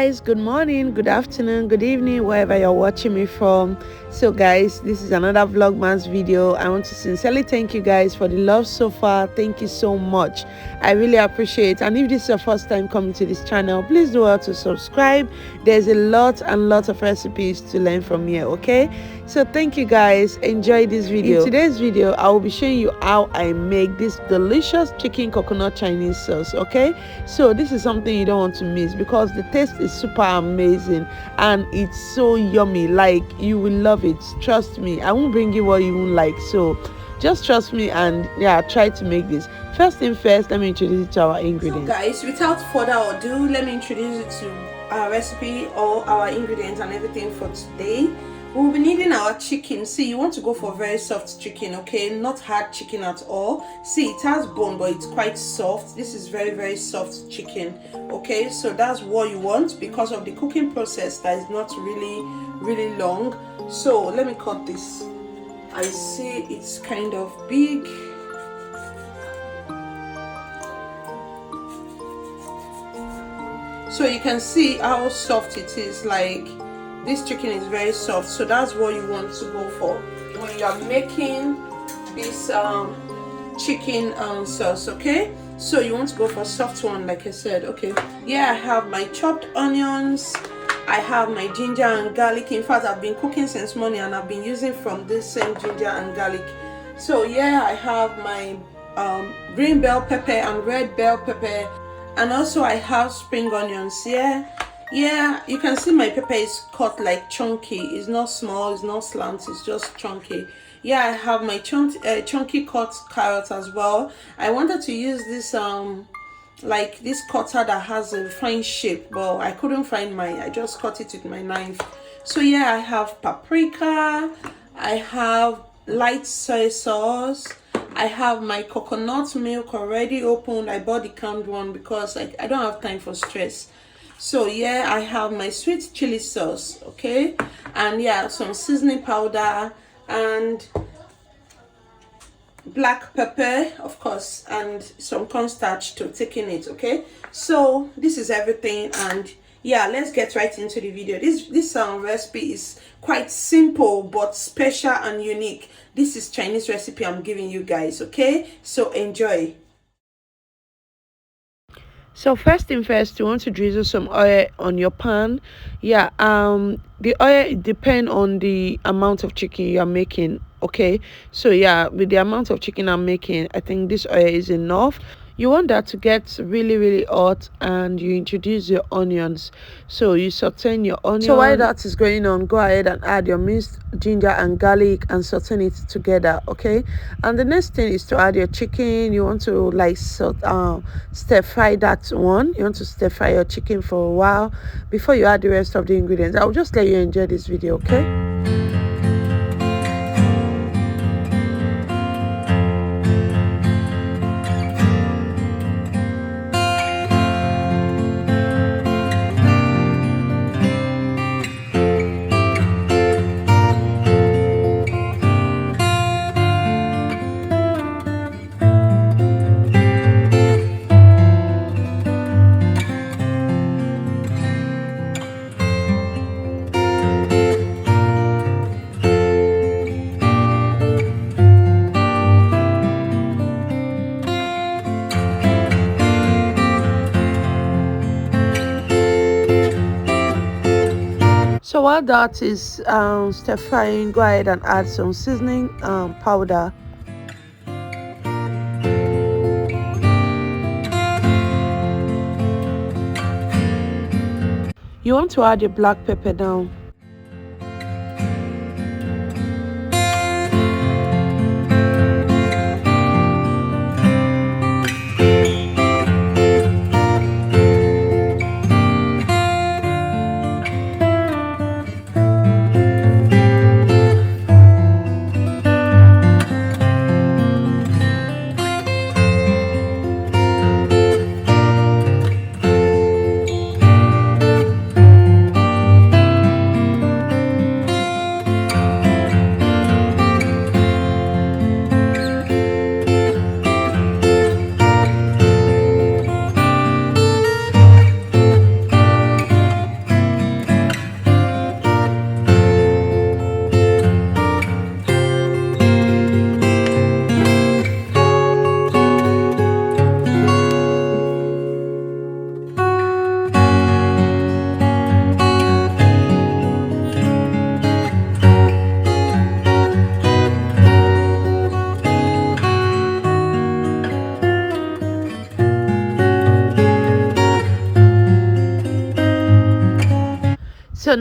guys, good morning, good afternoon, good evening, wherever you're watching me from. So guys, this is another Vlogmas video. I want to sincerely thank you guys for the love so far. Thank you so much. I really appreciate it. And if this is your first time coming to this channel, please do well to subscribe. There's a lot of recipes to learn from here, okay? So thank you guys. Enjoy this video. In today's video, I will be showing you how I make this delicious chicken coconut Chinese sauce, okay? So this is something you don't want to miss because the taste is super amazing and it's so yummy. Like, you will love it, trust me. I won't bring you what you won't like, so just trust me and yeah, try to make this. First thing first, let me introduce you to our ingredients. So guys, without further ado, let me introduce you to our recipe or our ingredients and everything for today. We'll be needing our chicken. See, you want to go for very soft chicken, okay? Not hard chicken at all. See, it has bone, but it's quite soft. This is very soft chicken, okay? So that's what you want because of the cooking process that is not really long. So let me cut this. I see it's kind of big. So you can see how soft it is. Like, this chicken is very soft, so that's what you want to go for when you are making this chicken sauce, okay? So you want to go for a soft one, like I said, okay? Yeah, I have my chopped onions, I have my ginger and garlic. In fact, I've been cooking since morning and I've been using from this same ginger and garlic. So yeah, I have my green bell pepper and red bell pepper, and also I have spring onions. Yeah, you can see my pepper is cut like chunky. It's not small, it's not slant, it's just chunky. Yeah, I have my chunky cut carrots as well. I wanted to use this like this cutter that has a fine shape, but I couldn't find mine. I just cut it with my knife. So yeah, I have paprika, I have light soy sauce, I have my coconut milk already opened. I bought the canned one because I don't have time for stress. So yeah, I have my sweet chili sauce, okay, and yeah, some seasoning powder and black pepper, of course, and some cornstarch to thicken it, okay? So this is everything, and yeah, let's get right into the video. This recipe is quite simple but special and unique. This is Chinese recipe I'm giving you guys, okay? So enjoy. So first thing first, you want to drizzle some oil on your pan. Yeah, the oil depends on the amount of chicken you are making, okay? So yeah, with the amount of chicken I'm making, I think this oil is enough. You want that to get really hot, and you introduce your onions. So you saute your onions. So while that is going on, go ahead and add your minced ginger and garlic and saute it together, okay? And the next thing is to add your chicken. You want to like stir fry that one. You want to stir fry your chicken for a while before you add the rest of the ingredients. I'll just let you enjoy this video, okay? So while that is stir frying, go ahead and add some seasoning powder. You want to add your black pepper now.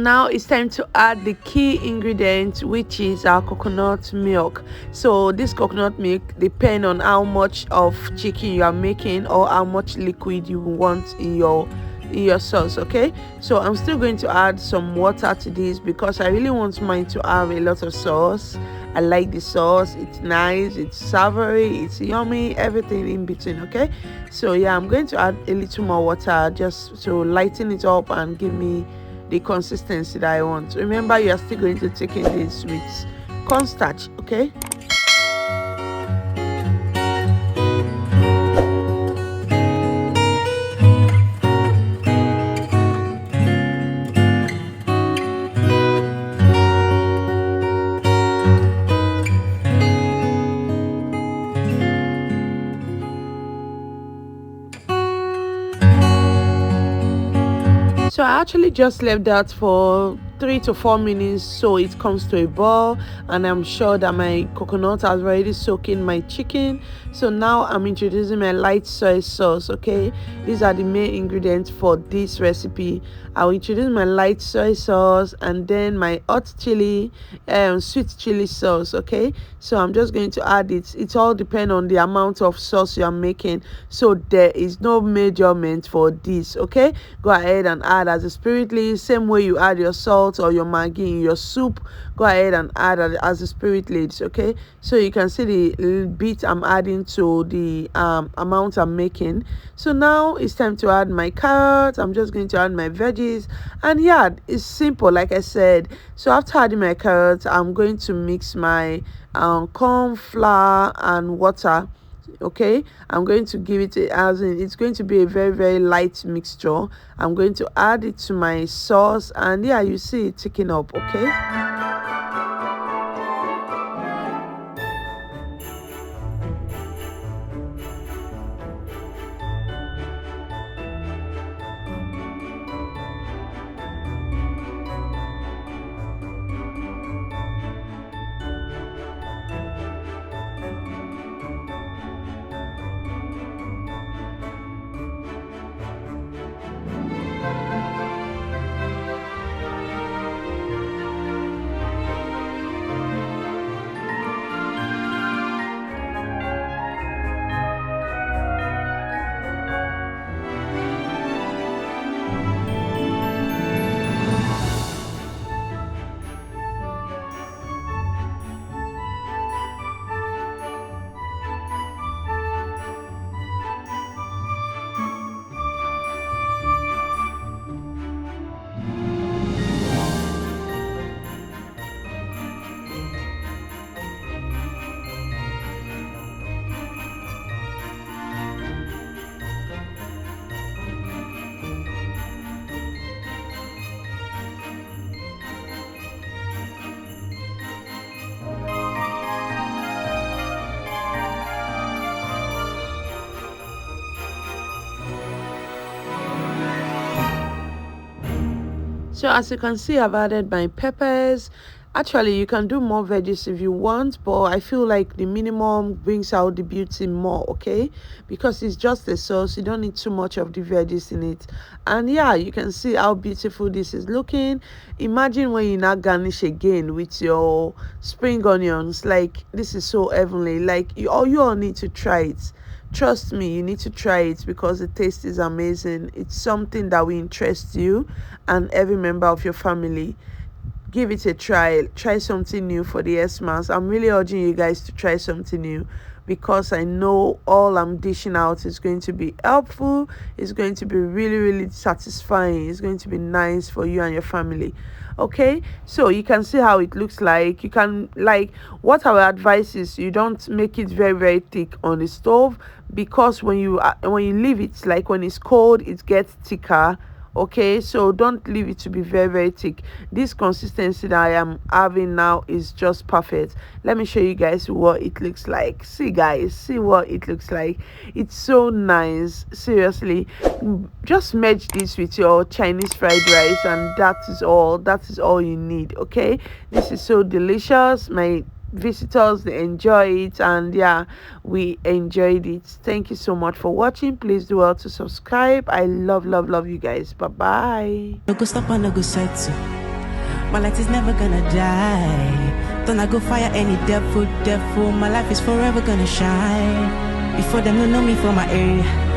now it's time to add the key ingredient, which is our coconut milk. So this coconut milk depends on how much of chicken you are making or how much liquid you want in your sauce. Okay, so I'm still going to add some water to this because I really want mine to have a lot of sauce. I like the sauce, it's nice, it's savory, it's yummy, everything in between. Okay, so yeah, I'm going to add a little more water just to lighten it up and give me the consistency that I want. Remember, you are still going to take in this with cornstarch. Okay, so I actually just left that for 3 to 4 minutes so it comes to a boil, and I'm sure that my coconut has already soaked in my chicken. So now I'm introducing my light soy sauce. Okay, these are the main ingredients for this recipe. I'll introduce my light soy sauce and then my hot chili sweet chili sauce. Okay, so I'm just going to add it. It all depends on the amount of sauce you are making, so there is no measurement for this. Okay, go ahead and add as the spirit leads. Same way you add your salt or your maggi in your soup, go ahead and add as the spirit leads. Okay, so you can see the bit I'm adding to the amount I'm making. So now it's time to add my carrots. I'm just going to add my veggies, and yeah, it's simple like I said. So after adding my carrots, I'm going to mix my corn flour and water. Okay, I'm going to give it it's going to be a very light mixture. I'm going to add it to my sauce, and yeah, you see it ticking up. Okay, so as you can see, I've added my peppers. Actually, you can do more veggies if you want, but I feel like the minimum brings out the beauty more. Okay, because it's just a sauce, you don't need too much of the veggies in it. And yeah, you can see how beautiful this is looking. Imagine when you now garnish again with your spring onions. Like, this is so heavenly. Like, you all need to try it. Trust me, you need to try it because the taste is amazing. It's something that will interest you and every member of your family. Give it a try. Try something new for the Xmas. I'm really urging you guys to try something new because I know all I'm dishing out is going to be helpful. It's going to be really satisfying. It's going to be nice for you and your family. Okay, so you can see how it looks like. You can, like, what I would advise is you don't make it very thick on the stove, because when you leave it, like when it's cold, it gets thicker. Okay, so don't leave it to be very thick. This consistency that I am having now is just perfect. Let me show you guys what it looks like. See guys, see what it looks like. It's so nice. Seriously, just merge this with your Chinese fried rice and that is all you need. Okay, this is so delicious. My visitors, they enjoy it, and yeah, we enjoyed it. Thank you so much for watching. Please do well to subscribe. I love you guys. Bye bye. My light is never gonna die. Don't I go fire any devil. My life is forever gonna shine. Before them don't know me from my area.